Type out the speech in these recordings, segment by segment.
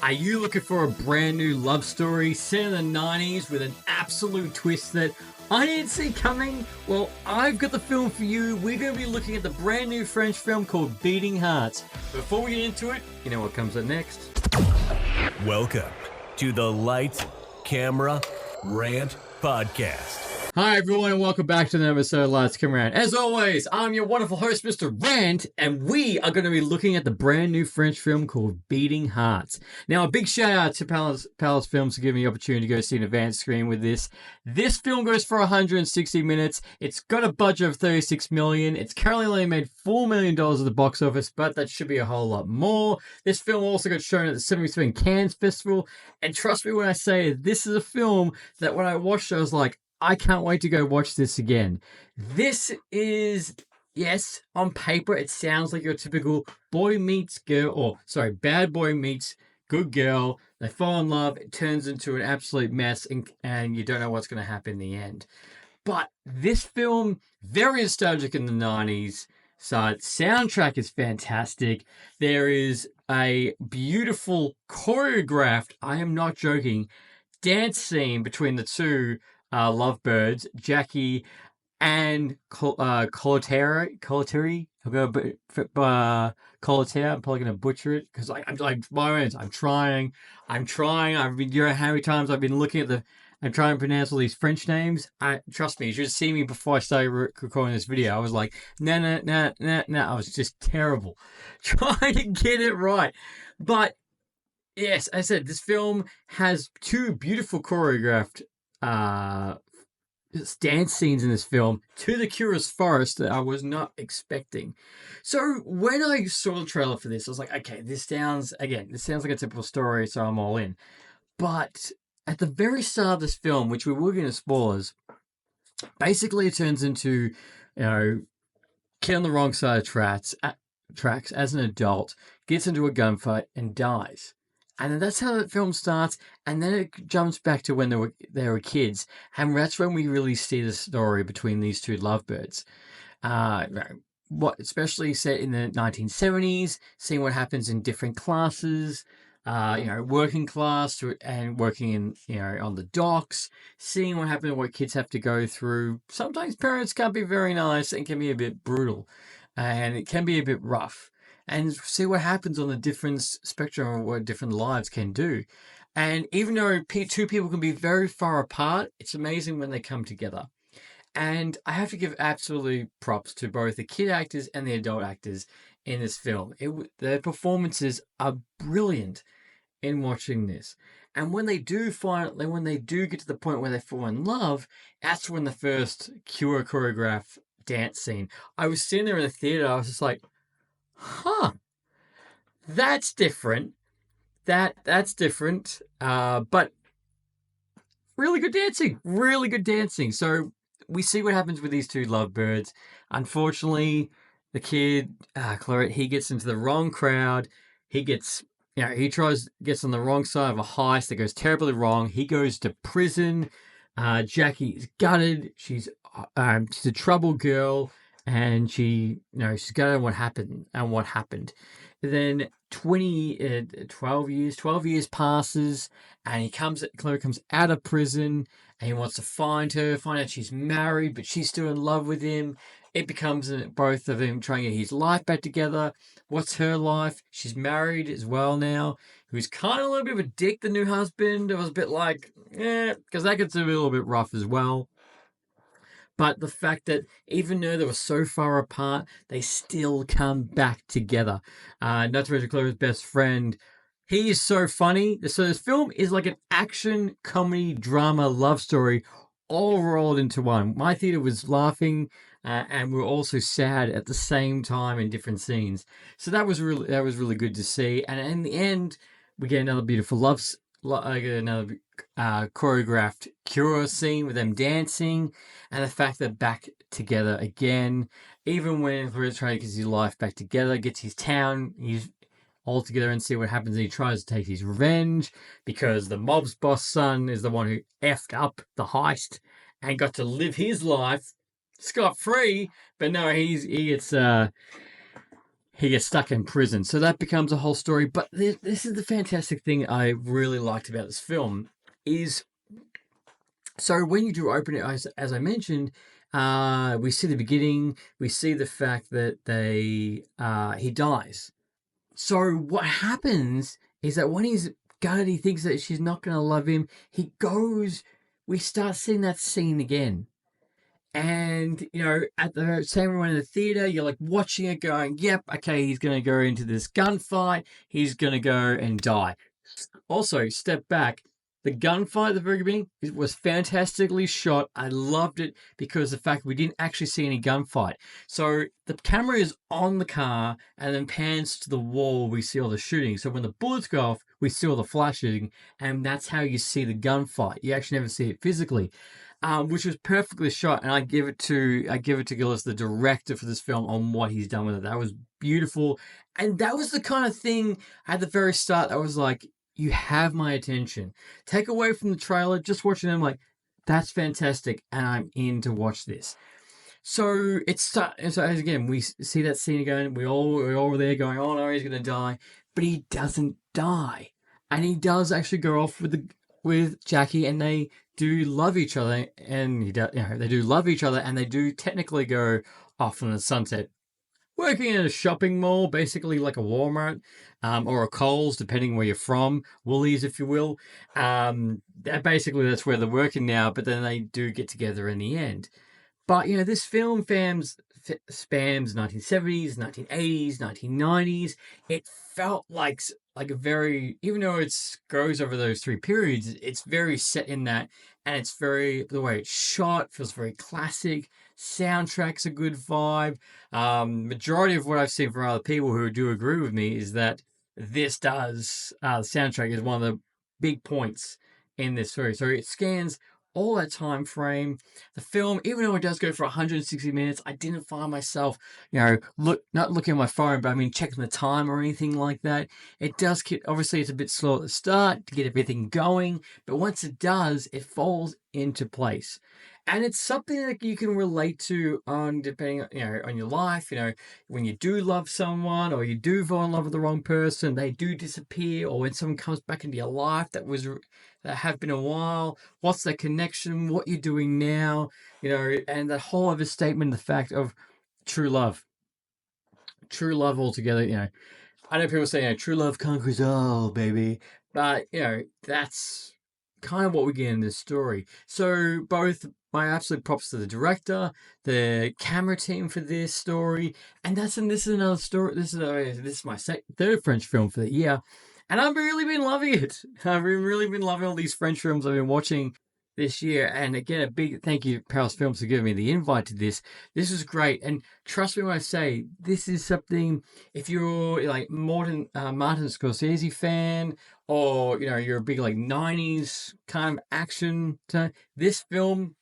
Are you looking for a brand new love story set in the 90s with an absolute twist that I didn't see coming? Well, I've got the film for you. We're going to be looking at the brand new French film called Beating Hearts. Before we get into it, you know what comes up next. Welcome to the Lights, Camera, Rant podcast. Hi everyone and welcome back to another episode of Lights, Camera, Rant. As always, I'm your wonderful host, Mr. Rant, and we are going to be looking at the brand new French film called Beating Hearts. Now, a big shout out to Palace Films for giving me the opportunity to go see an advanced screen with this. This film goes for 160 minutes. It's got a budget of $36 million. It's currently only made $4 million at the box office, but that should be a whole lot more. This film also got shown at the 73 Cannes Festival, and trust me when I say this is a film that when I watched it, I was like, I can't wait to go watch this again. This is, yes, on paper, it sounds like your typical boy meets girl, bad boy meets good girl. They fall in love. It turns into an absolute mess, and you don't know what's going to happen in the end. But this film, very nostalgic in the 90s. So soundtrack is fantastic. There is a beautiful choreographed, I am not joking, dance scene between the two lovebirds, Jackie and Colaterra. I'm probably going to butcher it because I'm trying. You know how many times I've been looking at I'm trying to pronounce all these French names. Trust me, you should see me before I started recording this video. I was like, no. I was just terrible trying to get it right. But yes, I said this film has two beautiful choreographed dance scenes in this film to the Curious Forest that I was not expecting. So when I saw the trailer for this, I was like, okay, this sounds like a typical story, so I'm all in. But at the very start of this film, which we will get into spoilers, basically it turns into, kid on the wrong side of tracks as an adult, gets into a gunfight and dies. And then that's how the film starts, and then it jumps back to when they were kids, and that's when we really see the story between these two lovebirds. Especially set in the 1970s, seeing what happens in different classes, working class and working in, on the docks, seeing what happens, what kids have to go through. Sometimes parents can be very nice and can be a bit brutal, and it can be a bit rough. And see what happens on the different spectrum of what different lives can do. And even though two people can be very far apart, it's amazing when they come together. And I have to give absolutely props to both the kid actors and the adult actors in this film. Their performances are brilliant in watching this. And when they do get to the point where they fall in love, that's when the first choreographed dance scene. I was sitting there in the theater, I was just like, that's different. That's different. But really good dancing. So we see what happens with these two lovebirds. Unfortunately, the kid, Claret, he gets into the wrong crowd. He gets on the wrong side of a heist that goes terribly wrong. He goes to prison. Jackie is gutted. She's a troubled girl. And she's got what happened. Then 12 years passes, and Claire comes out of prison, and he wants to find out she's married, but she's still in love with him. It becomes both of them trying to get his life back together. What's her life? She's married as well now, who's kind of a little bit of a dick, the new husband. It was a bit like, because that gets a little bit rough as well. But the fact that even though they were so far apart, they still come back together. Not to mention Claire's best friend. He is so funny. So this film is like an action, comedy, drama, love story all rolled into one. My theater was laughing and we were also sad at the same time in different scenes. So that was really good to see. And in the end, we get another beautiful choreographed cure scene with them dancing, and the fact they're back together again, even when Claire's trying to get his life back together, gets his town, he's all together, and see what happens. He tries to take his revenge because the mob's boss son is the one who effed up the heist and got to live his life scot-free, but no, he gets he gets stuck in prison. So that becomes a whole story. But this is the fantastic thing I really liked about this film is, so when you do open it, as I mentioned, we see the beginning. We see the fact that he dies. So what happens is that when he's gutted, he thinks that she's not going to love him. He goes. We start seeing that scene again. And, at the same one in the theater, you're like watching it going, yep, okay, he's going to go into this gunfight. He's going to go and die. Also, step back. The gunfight at the very beginning was fantastically shot. I loved it because the fact we didn't actually see any gunfight. So the camera is on the car and then pans to the wall. We see all the shooting. So when the bullets go off, we see all the flashing, and that's how you see the gunfight. You actually never see it physically. Which was perfectly shot, and I give it to Gillis, the director for this film, on what he's done with it. That was beautiful, and that was the kind of thing at the very start. I was like, "You have my attention." Take away from the trailer, just watching them, like, that's fantastic, and I'm in to watch this. So as again, we see that scene again. We're all there going, "Oh no, he's gonna die," but he doesn't die, and he does actually go off with Jackie, and they do love each other, and they do love each other, and they do technically go off in the sunset, working in a shopping mall, basically like a Walmart or a Kohl's, depending where you're from, Woolies, if you will. Basically, that's where they're working now, but then they do get together in the end. But, this film spans 1970s, 1980s, 1990s. It felt like a very, even though it goes over those three periods, it's very set in that, and the way it's shot feels very classic. Soundtrack's a good vibe. Majority of what I've seen from other people who do agree with me is that the soundtrack is one of the big points in this story. So it scans all that time frame. The film, even though it does go for 160 minutes, I didn't find myself, not looking at my phone, but checking the time or anything like that. It does obviously it's a bit slow at the start to get everything going, but once it does, it falls into place. And it's something that you can relate to depending on your life. When you do love someone or you do fall in love with the wrong person, they do disappear, or when someone comes back into your life that have been a while, what's the connection, what you're doing now, and the whole other statement, the fact of true love altogether. I know people say, true love conquers all, baby, but that's kind of what we get in this story. So both my absolute props to the director, the camera team for this story, and this is another story. This is my third French film for the year, and I've really been loving it. I've really been loving all these French films I've been watching this year. And again, a big thank you, Paris Films, for giving me the invite to this. This is great, and trust me when I say this is something. If you're like Martin Scorsese fan, or you're a big like '90s kind of action, this film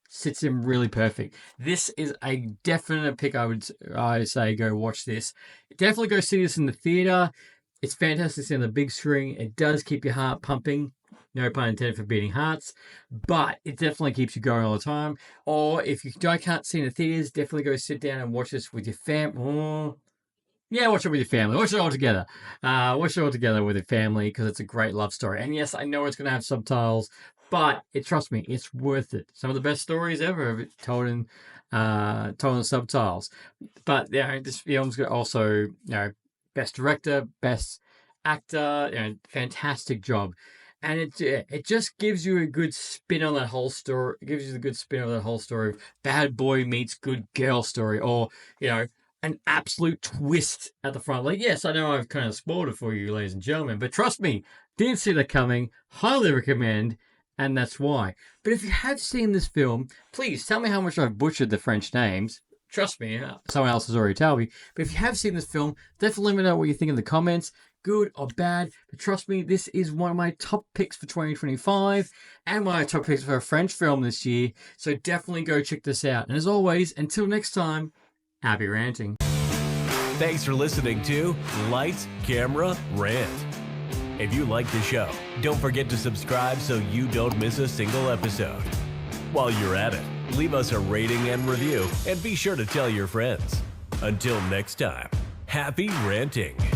sits in really perfect. This is a definite pick. I say go watch this. Definitely go see this in the theater. It's fantastic to see on the big screen. It does keep your heart pumping. No pun intended for beating hearts, but it definitely keeps you going all the time. Or if you can't see in the theaters, definitely go sit down and watch this with your family. Yeah, watch it with your family. Watch it all together. Watch it all together with your family because it's a great love story. And yes, I know it's going to have subtitles, but trust me, it's worth it. Some of the best stories ever told in subtitles. But this film's also best director, best actor, fantastic job. And it just gives you a good spin on that whole story. It gives you the good spin on that whole story of bad boy meets good girl story, or an absolute twist at the front. Like, yes, I know I've kind of spoiled it for you, ladies and gentlemen, but trust me, didn't see that coming. Highly recommend, and that's why. But if you have seen this film, please tell me how much I've butchered the French names. Trust me, someone else has already told me. But if you have seen this film, definitely let me know what you think in the comments, good or bad. But trust me, this is one of my top picks for 2025 and my top picks for a French film this year. So definitely go check this out. And as always, until next time, happy ranting. Thanks for listening to Lights, Camera, Rant. If you like the show, don't forget to subscribe so you don't miss a single episode. While you're at it, leave us a rating and review, and be sure to tell your friends. Until next time, Happy ranting.